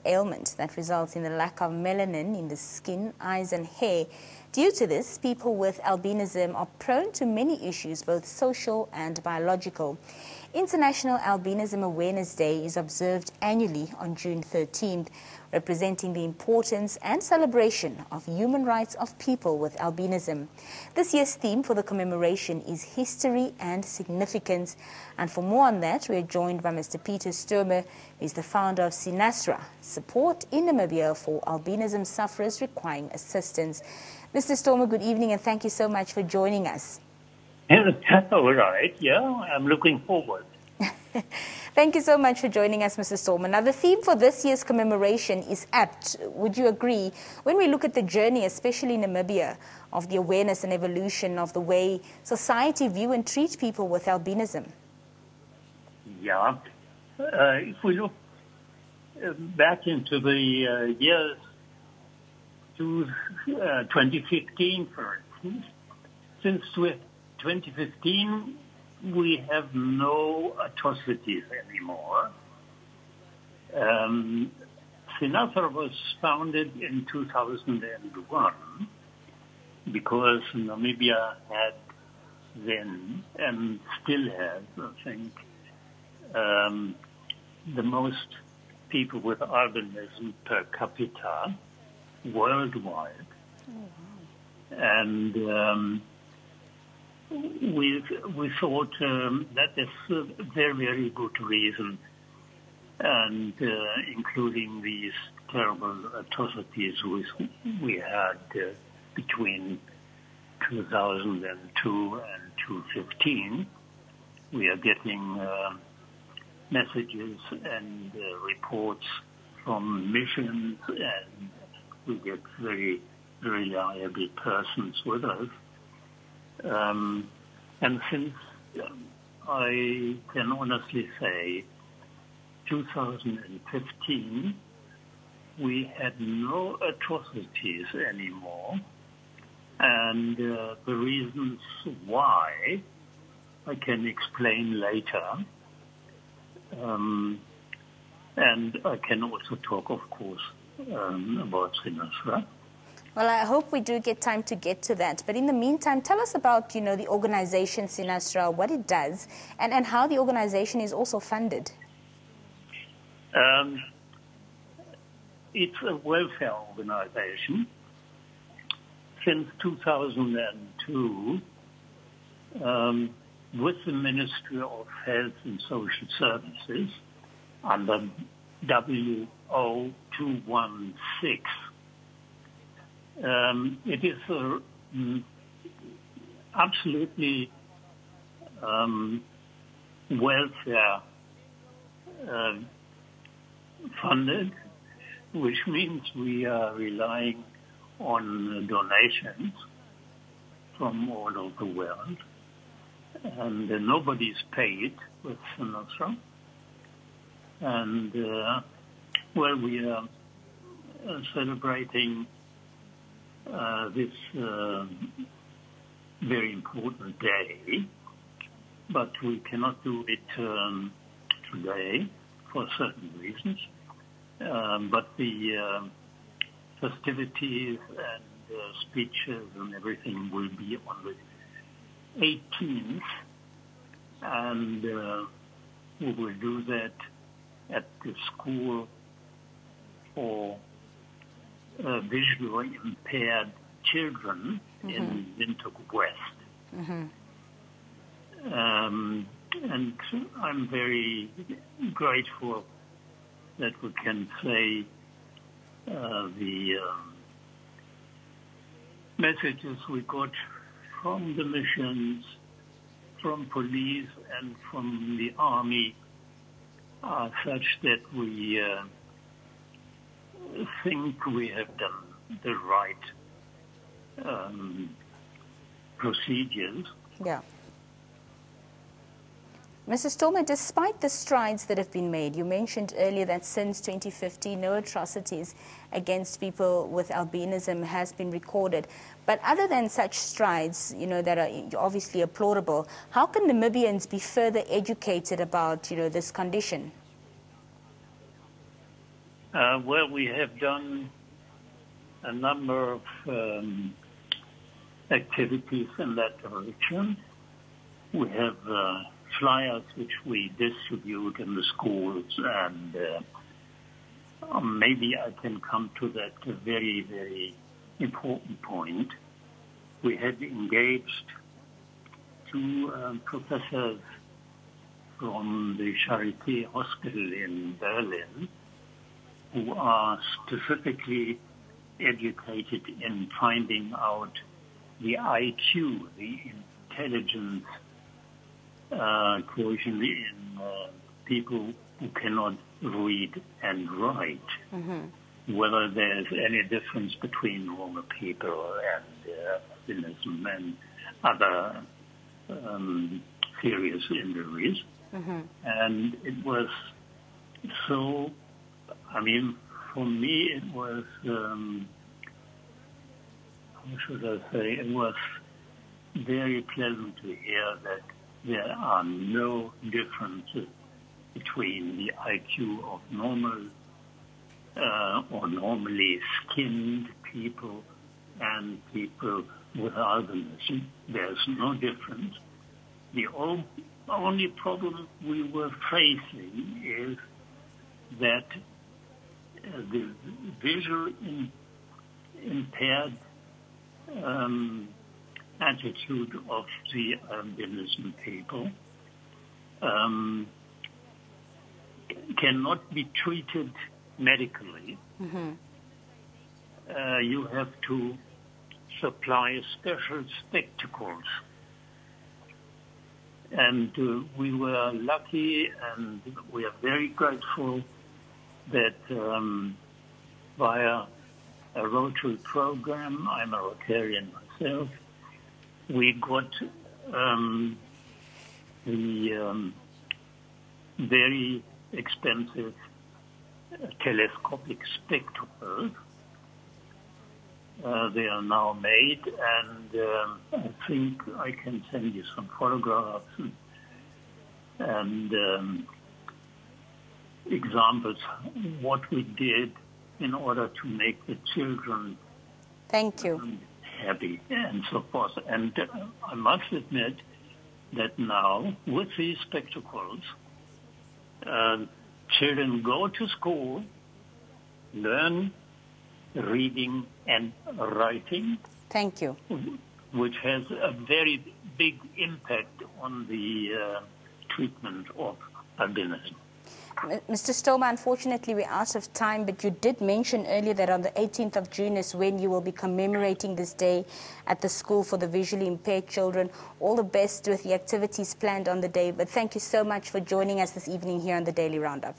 ailment that results in the lack of melanin in the skin, eyes and hair. Due to this, people with albinism are prone to many issues, both social and biological. International Albinism Awareness Day is observed annually on June 13th, representing the importance and celebration of human rights of people with albinism. This year's theme for the commemoration is history and significance. And for more on that, we are joined by Mr. Peter Sturmer, who is the founder of SINASRA, Support in Namibia for Albinism Sufferers Requiring Assistance. Mr. Sturmer, good evening and thank you so much for joining us. All right, yeah, I'm looking forward. Thank you so much for joining us, Mr. Sturmer. Now, the theme for this year's commemoration is apt, would you agree, when we look at the journey, especially in Namibia, of the awareness and evolution of the way society view and treat people with albinism? Yeah, if we look back into the years to 2015, for instance, since 2015, we have no atrocities anymore. SINASRA was founded in 2001 because Namibia had then, and still has, I think, the most people with albinism per capita worldwide. Oh, wow. And we thought that is a very, very good reason, and including these terrible atrocities we had between 2002 and 2015. We are getting messages and reports from missions, and we get very reliable persons with us. And since I can honestly say 2015, we had no atrocities anymore. And the reasons why I can explain later. And I can also talk, of course, about SINASRA. Well, I hope we do get time to get to that. But in the meantime, tell us about, the organization SINASRA, what it does, and how the organization is also funded. It's a welfare organization. Since 2002, with the Ministry of Health and Social Services, under WO 216, it is absolutely welfare funded, which means we are relying on donations from all over the world, and nobody's paid with SINASRA. And well, we are celebrating this very important day, but we cannot do it today for certain reasons. But the festivities and speeches and everything will be on the 18th, and we will do that at the school for visually impaired children in Windhoek West. And I'm very grateful that we can say the messages we got from the missions, from police and from the army are such that we think we have done the right procedures. Yeah. Mr. Sturmer, despite the strides that have been made, you mentioned earlier that since 2015, no atrocities against people with albinism has been recorded. But other than such strides, that are obviously applaudable, how can Namibians be further educated about, this condition? Well, we have done a number of activities in that direction. We have flyers which we distribute in the schools, and maybe I can come to that very, very important point. We had engaged two professors from the Charité Hospital in Berlin who are specifically educated in finding out the IQ, the intelligence quotient in people who cannot read and write, whether there's any difference between normal people and albinism and other serious injuries. And it was so, I mean, for me it was, how should I say, it was very pleasant to hear that there are no differences between the IQ of normal or normally skinned people and people with albinism. There's no difference. The only problem we were facing is that the visual impaired attitude of the albinism people cannot be treated medically. You have to supply special spectacles. And we were lucky, and we are very grateful that via a Rotary program, I'm a Rotarian myself, we got the very expensive telescopic spectacles. They are now made, and I think I can send you some photographs and examples what we did in order to make the children happy and so forth. And I must admit that now, with these spectacles, children go to school, learn reading and writing. Thank you. Which has a very big impact on the treatment of albinism. Mr. Stoma, unfortunately we're out of time, but you did mention earlier that on the 18th of June is when you will be commemorating this day at the school for the visually impaired children. All the best with the activities planned on the day, but thank you so much for joining us this evening here on the Daily Roundup.